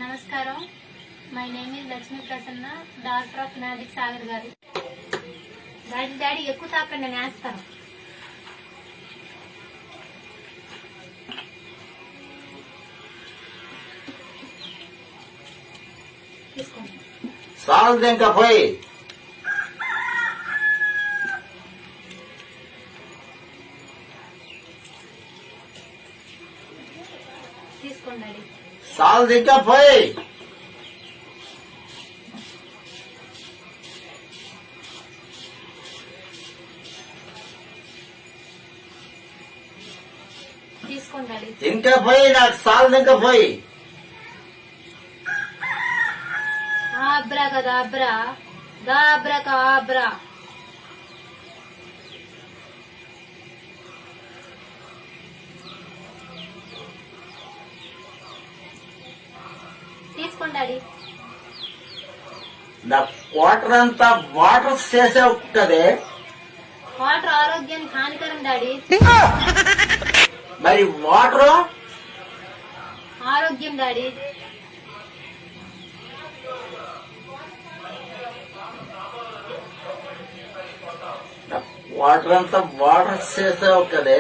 నమస్కారం. My name is Lakshmi Prasanna, doctor of magic Sagar గారు. Daddy ఎక్కువ తాకండి, నేను వేస్తాను. తీసుకోండి. సాల్ట్ ఇంకా పోయి. తీసుకోండి డాడీ. సాల్ట్ ఇంకా పోయి. తీసుకోండి డాడీ. ఇంకా పోయి, నాకు సాల్ట్ ఇంకా పోయి. ఆబ్రా కదా అబ్రా, గాబ్రా కాబ్రా. తీసుకోండి డాడీ. నా వాటర్ అంతా వాటర్ చేసావు కదే. వాటర్ ఆరోగ్యానికి హానికరం డాడీ. మరి వాటర్ ఆరోగ్యం డాడీ. వాటర్ అంతా వాటర్ చేసావు కదే.